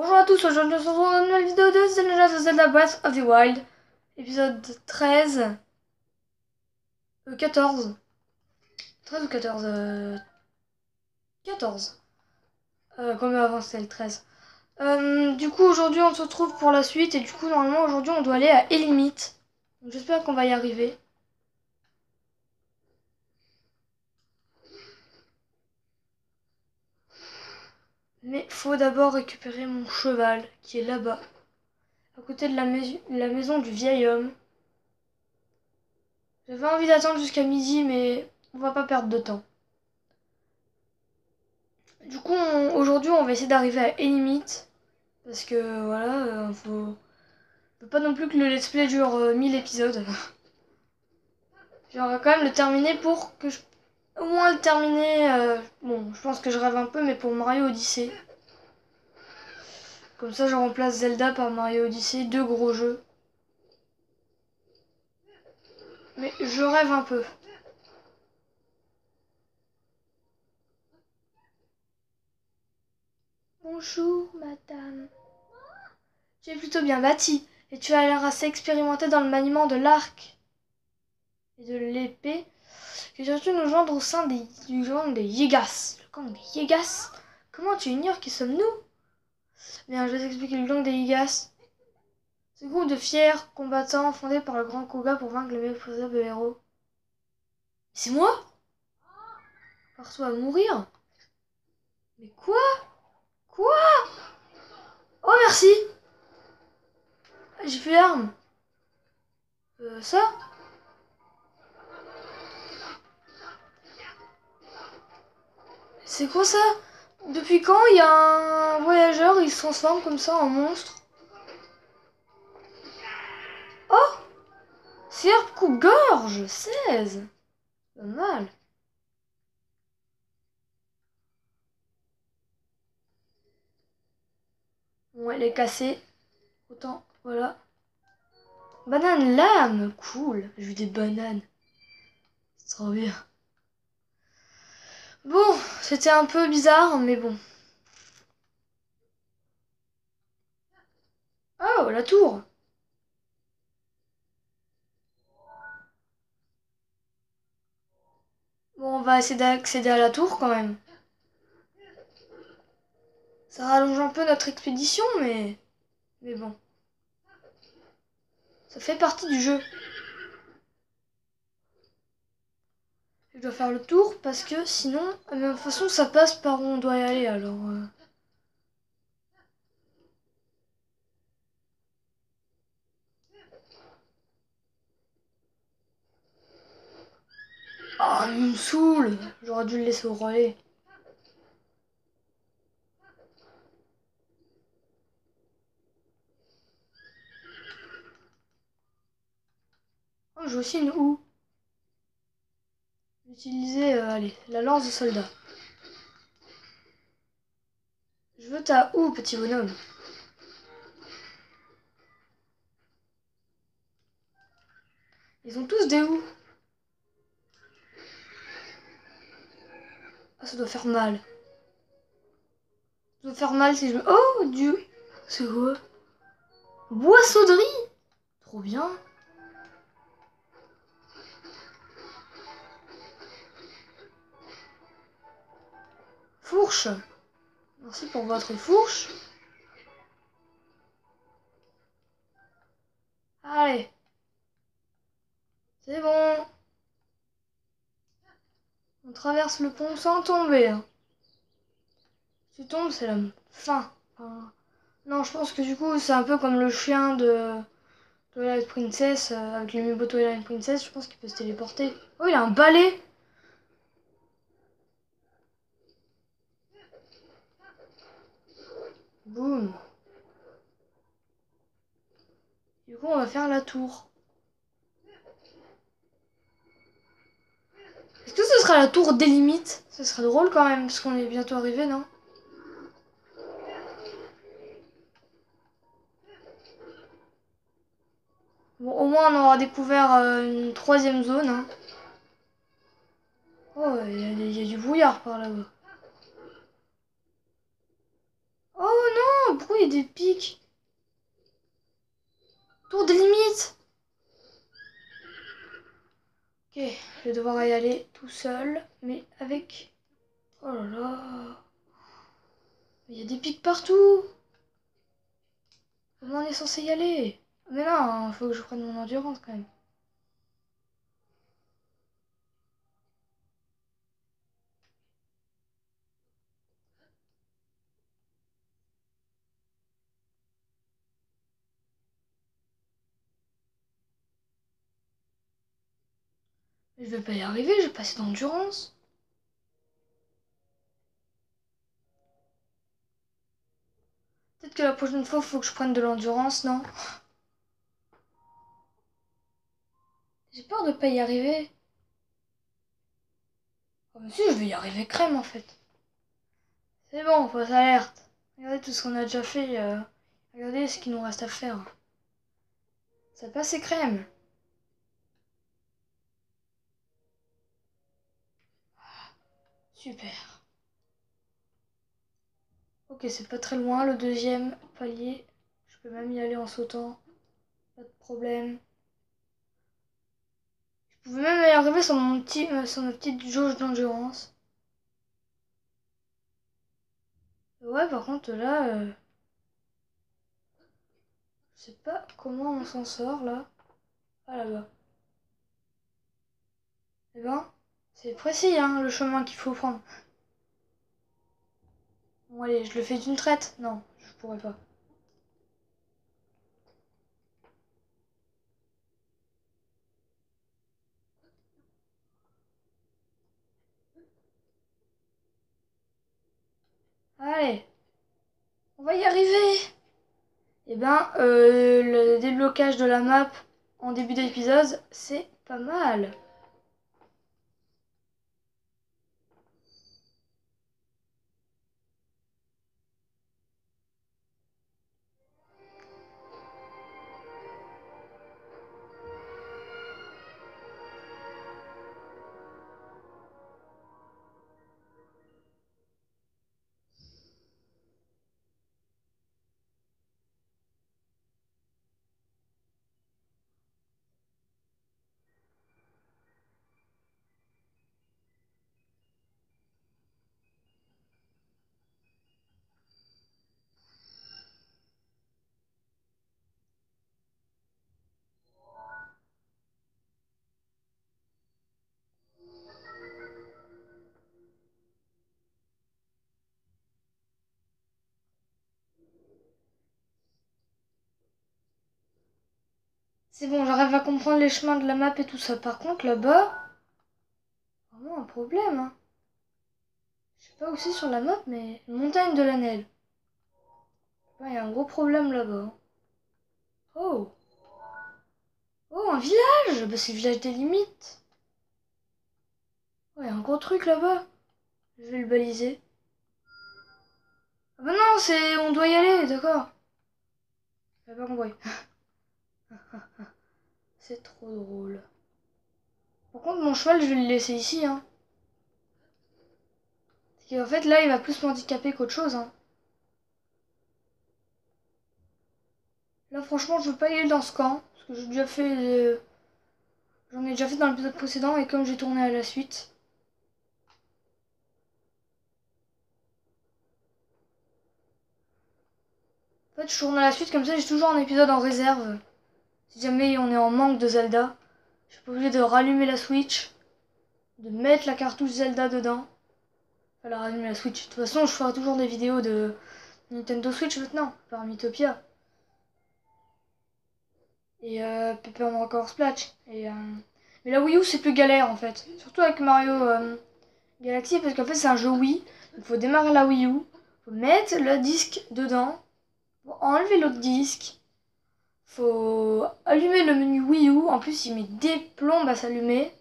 Bonjour à tous, aujourd'hui on se retrouve dans une nouvelle vidéo de The Legend of Zelda Breath of the Wild, épisode 13, 14, 13 ou 14, 14, comme avant c'était le 13. Du coup aujourd'hui on se retrouve pour la suite et du coup normalement aujourd'hui on doit aller à Elimite, donc j'espère qu'on va y arriver. Mais faut d'abord récupérer mon cheval qui est là-bas, à côté de la maison du vieil homme. J'avais envie d'attendre jusqu'à midi mais on va pas perdre de temps. Du coup, aujourd'hui, on va essayer d'arriver à Elimite. Parce que, voilà, faut pas non plus que le let's play dure 1000 épisodes. J'aimerais quand même le terminer pour que je... Au moins le terminer... Bon, je pense que je rêve un peu, mais pour Mario Odyssey. Comme ça, je remplace Zelda par Mario Odyssey, deux gros jeux. Mais je rêve un peu. Bonjour, madame. Tu es plutôt bien bâtie, et tu as l'air assez expérimentée dans le maniement de l'arc et de l'épée, que j'ai dû nous joindre au sein du gang des Yegas. Le gang des Yegas? Comment tu ignores qui sommes-nous? Bien, je vais t'expliquer le gang des Yegas. Ce groupe de fiers combattants fondé par le grand Koga pour vaincre le méprisable héros. C'est moi? Pars-toi à mourir? Mais quoi? Quoi? Oh merci! J'ai plus d'armes. Ça? C'est quoi ça? Depuis quand il y a un voyageur, il se transforme comme ça en monstre? Oh! Serpe coupe-gorge! 16! Pas mal. Bon, elle est cassée. Autant, voilà. Banane lame! Cool. J'ai vu des bananes. C'est trop bien. Bon, c'était un peu bizarre, mais bon. Oh, la tour! Bon, on va essayer d'accéder à la tour quand même. Ça rallonge un peu notre expédition, mais bon. Ça fait partie du jeu. Je dois faire le tour parce que sinon, de toute façon, ça passe par où on doit y aller alors. Oh, il me saoule! J'aurais dû le laisser au relais. Oh, j'ai aussi une houe. Utiliser, allez, la lance de soldat. Je veux ta houe, petit bonhomme. Ils ont tous des houes. Ah, ça doit faire mal. Ça doit faire mal si je me... Oh, Dieu! C'est quoi? Boissonnerie! Trop bien. Fourche. Merci pour votre fourche. Allez. C'est bon. On traverse le pont sans tomber. Hein. Si tu tombes, c'est la fin. Enfin, non, je pense que du coup, c'est un peu comme le chien de Twilight Princess, avec l'amiibo Twilight Princess. Je pense qu'il peut se téléporter. Oh, il a un balai. Boum. Du coup, on va faire la tour. Est-ce que ce sera la tour des limites? Ce serait drôle quand même, parce qu'on est bientôt arrivé, non? Bon, au moins on aura découvert une troisième zone. Hein. Oh, il y a du brouillard par là-bas. Oh non, pourquoi il y a des pics. Tour des limites. Ok, je vais devoir y aller tout seul, mais avec... Oh là là. Il y a des pics partout. Comment on est censé y aller? Mais non, il faut que je prenne mon endurance quand même. Mais je vais pas y arriver, je vais passer d'endurance. Peut-être que la prochaine fois, il faut que je prenne de l'endurance, non? J'ai peur de pas y arriver. Oh, mais si, je vais y arriver crème en fait. C'est bon, faut s'alerte. Regardez tout ce qu'on a déjà fait. Regardez ce qu'il nous reste à faire. Ça passe et crème. Super. Ok, c'est pas très loin le deuxième palier. Je peux même y aller en sautant. Pas de problème. Je pouvais même y arriver sur sur ma petite jauge d'endurance. Ouais, par contre là, je sais pas comment on s'en sort là. Ah là-bas. Eh ben, c'est précis hein, le chemin qu'il faut prendre. Bon allez, je le fais d'une traite. Non, je pourrais pas. Allez, on va y arriver. Eh ben, le déblocage de la map en début d'épisode, c'est pas mal. C'est bon, j'arrive à comprendre les chemins de la map et tout ça. Par contre, là-bas, vraiment un problème. Hein. Je sais pas où c'est sur la map, mais une montagne de la neige. Il y a un gros problème là-bas. Oh, oh, un village. Bah, c'est le village des limites. Oh, il y a un gros truc là-bas. Je vais le baliser. Ah bah non, c'est... On doit y aller, d'accord. J'avais pas compris. C'est trop drôle. Par contre, mon cheval, je vais le laisser ici, hein. Parce qu'en fait, là, il va plus m'handicaper qu'autre chose, hein. Là, franchement, je veux pas y aller dans ce camp. Parce que j'ai déjà fait... J'en ai déjà fait dans l'épisode précédent et comme j'ai tourné à la suite. En fait, je tourne à la suite, comme ça, j'ai toujours un épisode en réserve. Si jamais on est en manque de Zelda. Je suis pas obligée de rallumer la Switch. De mettre la cartouche Zelda dedans. Enfin, rallumer la Switch. De toute façon, je ferai toujours des vidéos de Nintendo Switch maintenant. Par Mythopia. Et Paper Mario Splash. Mais la Wii U, c'est plus galère, en fait. Surtout avec Mario Galaxy, parce qu'en fait, c'est un jeu Wii. Il faut démarrer la Wii U. Faut mettre le disque dedans. Faut enlever l'autre disque. Faut allumer le menu Wii U. En plus, il met des plombes à s'allumer.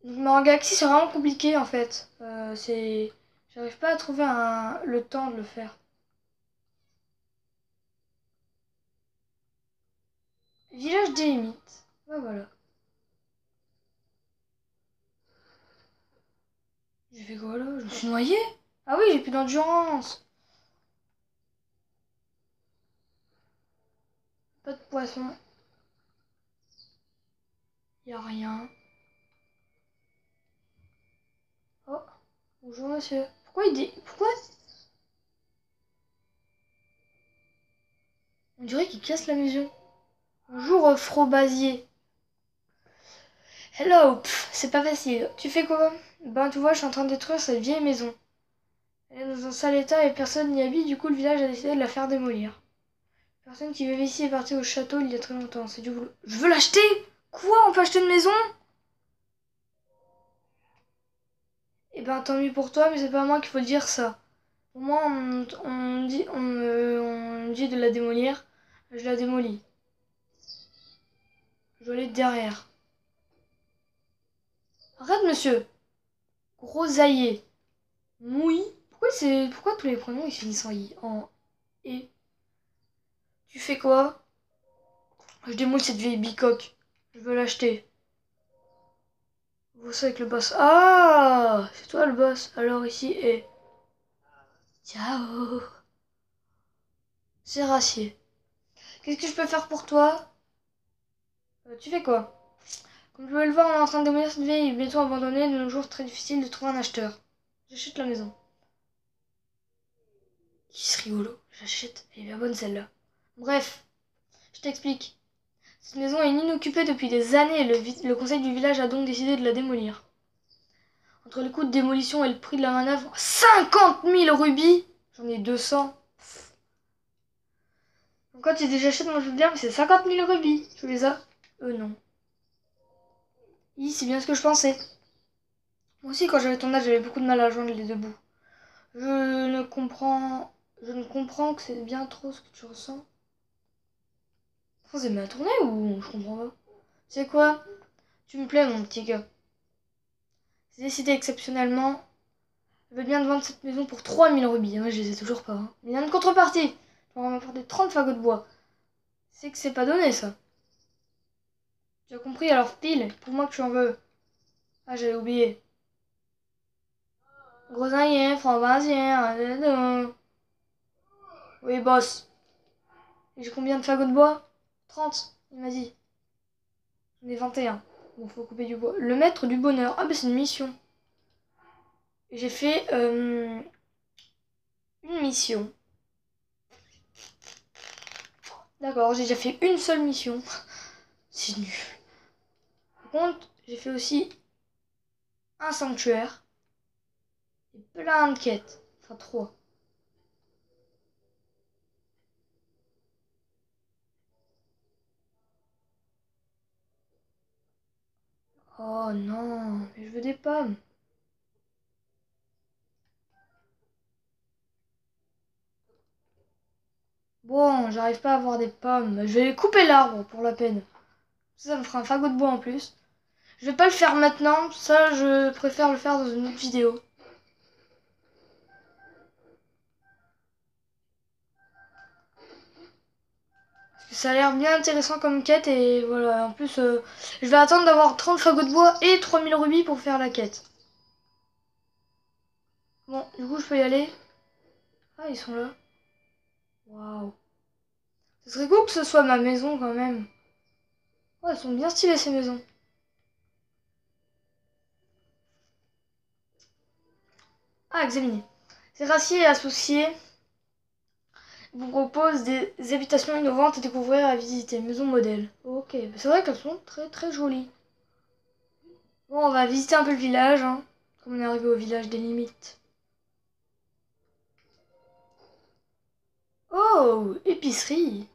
Donc, Mario Galaxy, c'est vraiment compliqué en fait. J'arrive pas à trouver le temps de le faire. Village des limites. Ouais, voilà. J'ai fait quoi là? Je me suis noyée? Ah oui, j'ai plus d'endurance. Pas de poisson. Y a rien. Oh, bonjour monsieur. Pourquoi il dit... Pourquoi... On dirait qu'il casse la maison. Bonjour, Frobasier. Hello, pff, c'est pas facile. Tu fais quoi? Ben, tu vois, je suis en train de détruire cette vieille maison. Elle est dans un sale état et personne n'y habite, du coup, le village a décidé de la faire démolir. Personne qui vivait ici est partie au château il y a très longtemps. C'est du boulot. Je veux l'acheter? Quoi? On peut acheter une maison? Eh ben, tant mieux pour toi, mais c'est pas à moi qu'il faut dire ça. Au moins, on me dit de la démolir. Je la démolis. Je dois aller derrière. Arrête, monsieur. Grosaillé. Mouille. Pourquoi tous les prénoms ils finissent en i, en et? Tu fais quoi? Je démoule cette vieille bicoque. Je veux l'acheter. Vous savez avec le boss. Ah, c'est toi le boss. Alors ici et. Ciao. C'est Racier. Qu'est-ce que je peux faire pour toi? Tu fais quoi? Comme tu peux le voir, on est en train de démolir cette vieille maison abandonnée. De nos jours, très difficile de trouver un acheteur. J'achète la maison. Qui rigolo. J'achète. Elle est bien bonne celle-là. Bref, je t'explique. Cette maison est inoccupée depuis des années et le conseil du village a donc décidé de la démolir. Entre les coûts de démolition et le prix de la manœuvre, 50 000 rubis. J'en ai 200. Donc quand tu les achètes, moi je veux bien, mais c'est 50 000 rubis. Tu les as? Non. C'est bien ce que je pensais. Moi aussi, quand j'avais ton âge, j'avais beaucoup de mal à joindre les deux bouts. Je ne comprends que c'est bien trop ce que tu ressens. C'est bien tourné ou je comprends pas? C'est quoi? Tu me plais, mon petit gars. C'est décidé exceptionnellement. Je veux bien te vendre cette maison pour 3000 rubis. Ouais, je les ai toujours pas. Hein. Mais il y a une contrepartie. On va m'apporter 30 fagots de bois. C'est que c'est pas donné, ça. Tu as compris, alors pile. Pour moi que tu en veux. Ah, j'avais oublié. Grosaillien, Frambasien. Oui, boss. Et j'ai combien de fagots de bois? 30, il m'a dit. J'en ai 21. Bon, faut couper du bois. Le maître du bonheur. Ah, bah c'est une mission. J'ai fait une mission. D'accord, j'ai déjà fait une seule mission. C'est nul. Par contre, j'ai fait aussi un sanctuaire. Et plein de quêtes. Enfin, 3. Oh non, mais je veux des pommes. Bon, j'arrive pas à avoir des pommes. Je vais couper l'arbre pour la peine. Ça me fera un fagot de bois en plus. Je vais pas le faire maintenant. Ça, je préfère le faire dans une autre vidéo. Parce que ça a l'air bien intéressant comme quête. Et voilà, en plus, je vais attendre d'avoir 30 fagots de bois et 3000 rubis pour faire la quête. Bon, du coup, je peux y aller. Ah, ils sont là. Waouh. Ce serait cool que ce soit ma maison quand même. Oh, elles sont bien stylées ces maisons. Ah, examiner. Ces Racier et associés vous proposent des habitations innovantes à découvrir et à visiter. Maison modèle. Ok, c'est vrai qu'elles sont très très jolies. Bon, on va visiter un peu le village, hein. Comme on est arrivé au village des limites. Oh, épicerie.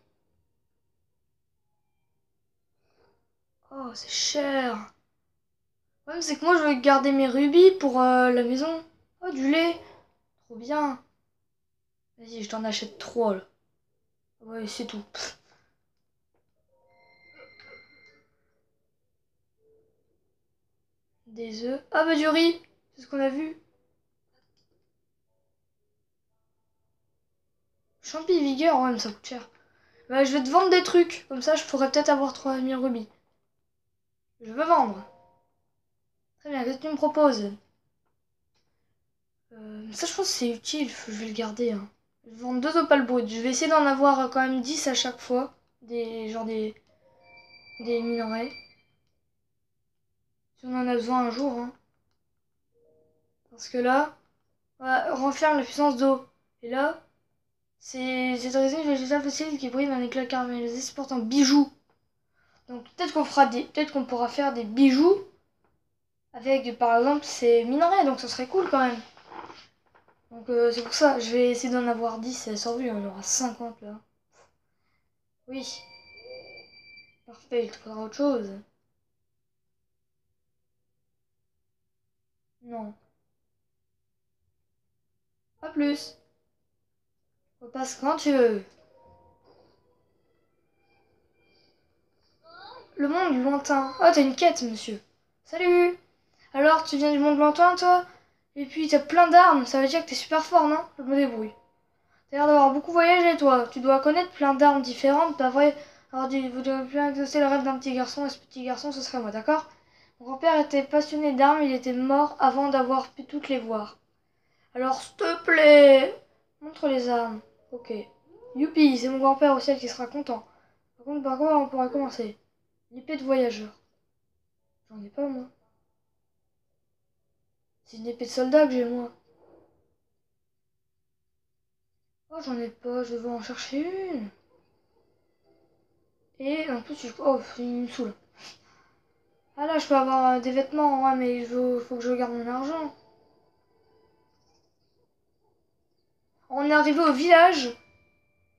Oh, c'est cher. Le problème, c'est que moi, je veux garder mes rubis pour la maison. Oh, du lait. Trop bien. Vas-y, je t'en achète 3, là. Ouais, c'est tout. Des œufs. Ah, bah, du riz. C'est ce qu'on a vu. Champi vigueur, ouais, mais ça coûte cher. Bah, je vais te vendre des trucs. Comme ça, je pourrais peut-être avoir 3000 rubis. Je veux vendre. Très bien, qu'est-ce que tu me proposes? Ça, je pense que c'est utile. Je vais le garder. Hein. Je vais vendre 2 opales brutes. Je vais essayer d'en avoir quand même 10 à chaque fois. des minerais. Si on en a besoin un jour, hein. Parce que là, on va refaire la puissance d'eau. Et là, c'est cette résine végétale fossile qui brille d'un éclat caramélisé, se porte en bijoux. Donc peut-être qu'on pourra faire des bijoux avec, par exemple, ces minerais. Donc ça serait cool quand même. Donc c'est pour ça, je vais essayer d'en avoir 10. Et sans vue, on aura 50 là. Oui. Parfait, il te faudra autre chose. Non. Pas plus. Repasse quand tu veux. Le monde du lointain. Oh, t'as une quête, monsieur. Salut. Alors, tu viens du monde lointain, toi? Et puis, t'as plein d'armes. Ça veut dire que t'es super fort, non? Je me débrouille. T'as l'air d'avoir beaucoup voyagé, toi. Tu dois connaître plein d'armes différentes, pas vrai? Alors, vous devez bien exaucer le rêve d'un petit garçon, et ce petit garçon, ce serait moi, d'accord? Mon grand-père était passionné d'armes, il était mort avant d'avoir pu toutes les voir. Alors, s'il te plaît, montre les armes. Ok. Youpi, c'est mon grand-père au ciel qui sera content. Par quoi on pourra commencer? L'épée de voyageur. J'en ai pas, moi. C'est une épée de soldat que j'ai, moi. Oh, j'en ai pas, je vais en chercher une. Et en plus, oh, il me saoule. Ah là, je peux avoir des vêtements, ouais, mais faut que je garde mon argent. On est arrivé au village,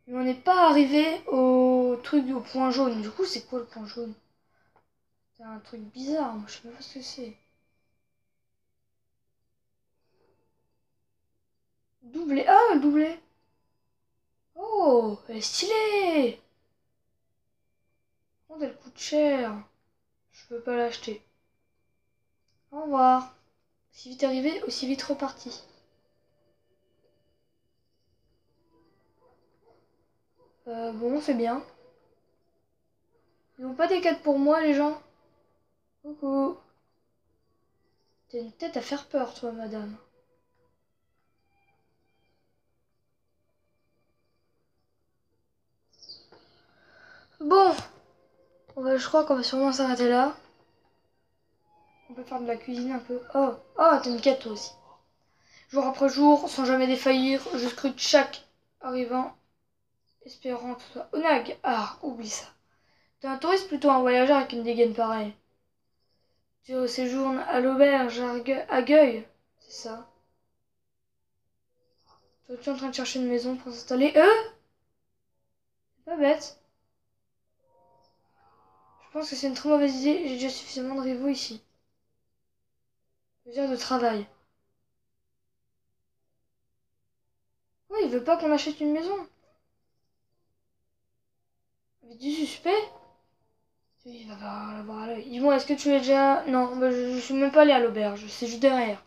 mais on n'est pas arrivé au truc, au point jaune. Du coup, c'est quoi le point jaune? C'est un truc bizarre, moi, je sais même pas ce que c'est. Doublé. Ah, le doublé. Oh, elle est stylée. Oh, elle coûte cher. Je peux pas l'acheter. Au revoir. Si vite arrivé, aussi vite reparti. Bon, c'est bien. Ils ont pas des quêtes pour moi, les gens? Coucou. T'as une tête à faire peur, toi, madame. Bon, je crois qu'on va sûrement s'arrêter là. On peut faire de la cuisine un peu. Oh, t'as une quête, toi aussi. Jour après jour, sans jamais défaillir, je scrute chaque arrivant, espérant que ce soit Onag. Ah, oublie ça. T'es un touriste plutôt un voyageur avec une dégaine pareille. Tu séjournes à l'auberge à Gueule, c'est ça. Toi, tu es en train de chercher une maison pour s'installer. C'est pas bête. Je pense que c'est une très mauvaise idée. J'ai déjà suffisamment de rivaux ici. Je veux dire de travail. Oui, il veut pas qu'on achète une maison. Avec du suspect. Il va l'avoir à l'œil. Dis-moi, est-ce que tu es déjà... Non, bah, je suis même pas allée à l'auberge. C'est juste derrière.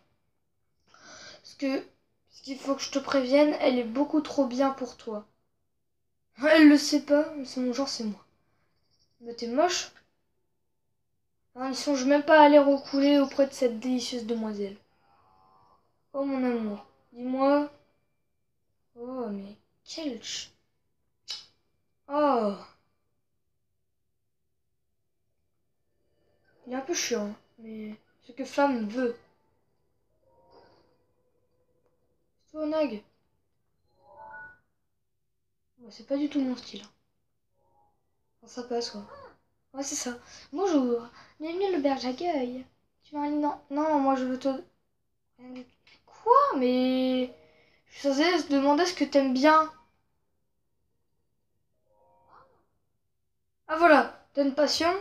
Ce qu'il faut que je te prévienne, elle est beaucoup trop bien pour toi. Elle le sait pas, mais c'est mon genre, c'est moi. Mais t'es moche. Hein, il songe même pas à aller recouler auprès de cette délicieuse demoiselle. Oh mon amour, dis-moi. Oh mais quel Oh, il est un peu chiant, hein, mais ce que femme veut. C'est toi, Nag. Ouais, c'est pas du tout mon style. Enfin, ça passe quoi. Ouais, c'est ça. Bonjour, bienvenue à l'auberge d'accueil. Tu veux un lit? Non, non, moi je veux te... Quoi? Mais... Je suis censée se demander ce que t'aimes bien. Ah voilà, t'as une passion?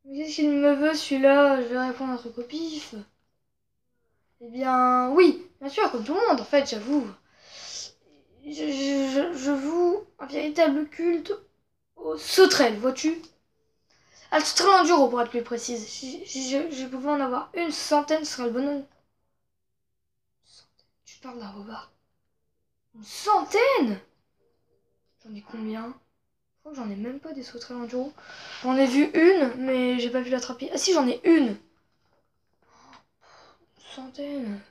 Mais qu'est-ce qu'il me veut celui-là? Je vais répondre à un truc au pif. Eh bien, oui, bien sûr, comme tout le monde, en fait, j'avoue. Je voue un véritable culte aux sauterelles, vois-tu? Ah, le sauterelle enduro, pour être plus précise. Si je pouvais en avoir une centaine, ce serait le bonheur. Tu parles d'un bobard. Une centaine? J'en ai combien? Je crois que j'en ai même pas des sauterelles enduro. J'en ai vu une, mais j'ai pas pu l'attraper. Ah si, j'en ai une! Une centaine.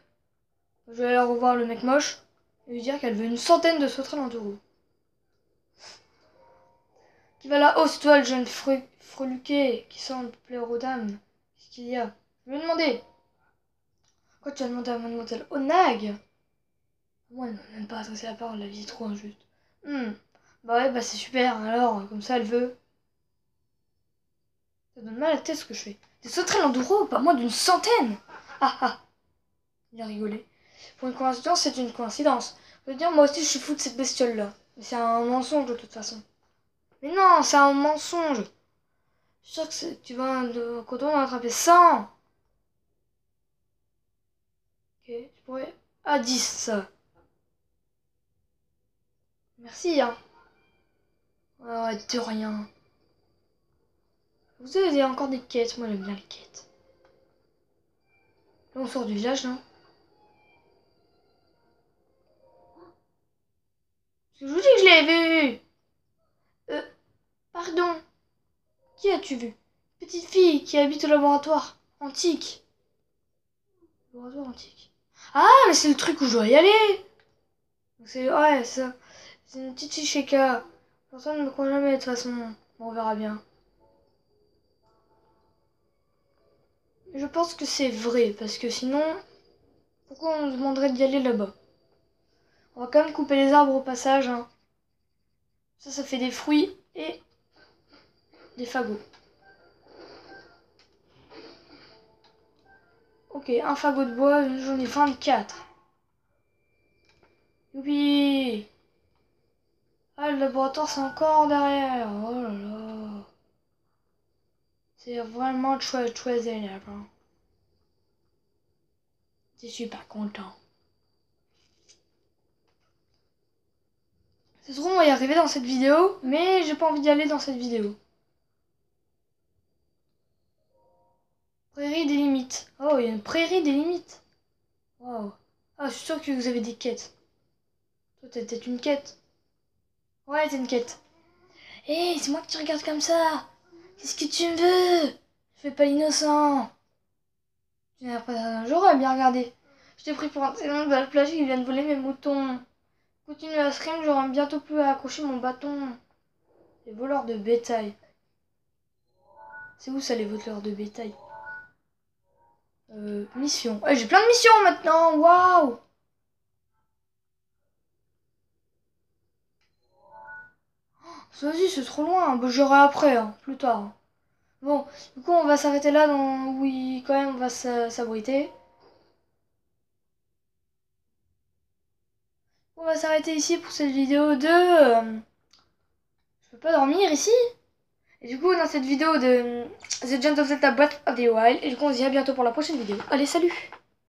Je vais aller revoir le mec moche et lui dire qu'elle veut une centaine de sauterelles enduro. Qui va là? Oh, c'est toi le jeune freluquet qui semble plaire aux dames. Qu'est-ce qu'il y a? Je vais demander. Quoi, tu as demandé à mademoiselle Onag? Moi, elle m'a même pas adressé la parole, la vie est trop injuste. Bah ouais, bah c'est super, alors, comme ça elle veut. Ça donne mal à la tête ce que je fais. Des sauterelles enduro, pas moins d'une centaine. Ah ah, il a rigolé. Pour une coïncidence, c'est une coïncidence. Je veux dire, moi aussi je suis fou de cette bestiole-là. Mais c'est un mensonge de toute façon. Mais non, c'est un mensonge. Je suis sûr que tu vas quand on va attraper 100. Ok, tu pourrais... Ah, 10, ça va. Merci, hein. Ouais, de rien. Vous avez encore des quêtes, moi j'aime bien les quêtes. Là on sort du village, non? Je vous dis que je l'ai vu. Pardon. Qui as-tu vu? Petite fille qui habite au laboratoire antique. Laboratoire antique. Ah, mais c'est le truc où je dois y aller. Ouais, ça. C'est une petite fille Sheka. Personne ne me croit jamais de toute façon. Bon, on verra bien. Je pense que c'est vrai, parce que sinon, pourquoi on me demanderait d'y aller là-bas? On va quand même couper les arbres au passage, hein. Ça fait des fruits et des fagots. Ok, un fagot de bois, j'en ai 24. Youpi! Ah, le laboratoire, c'est encore derrière. Oh là là. C'est vraiment très énervé. Je suis pas content. C'est trop, on va y arriver dans cette vidéo, mais j'ai pas envie d'y aller dans cette vidéo. Prairie des limites. Oh, il y a une prairie des limites. Wow. Ah, je suis sûre que vous avez des quêtes. Toi, t'as peut-être une quête. Ouais, t'as une quête. Hé, c'est moi que tu regardes comme ça. Qu'est-ce que tu me veux? Je fais pas l'innocent. Tu n'as pas un jour à bien regarder. Je t'ai pris pour un témoin de la plage qui vient de voler mes moutons. Continue à se rime, j'aurai bientôt plus à accrocher mon bâton. Les voleurs de bétail. C'est où ça, les voleurs de bétail? Mission. Ouais, j'ai plein de missions maintenant. Waouh! Vas-y, c'est trop loin. Bah, j'aurai après, hein, plus tard. Bon, du coup, on va s'arrêter là. Oui, quand même, on va s'abriter. On va s'arrêter ici pour cette vidéo de... Je peux pas dormir ici. Et du coup, dans cette vidéo de The Legend of Zelda Breath of the Wild. Et du coup, on se dit à bientôt pour la prochaine vidéo. Allez, salut!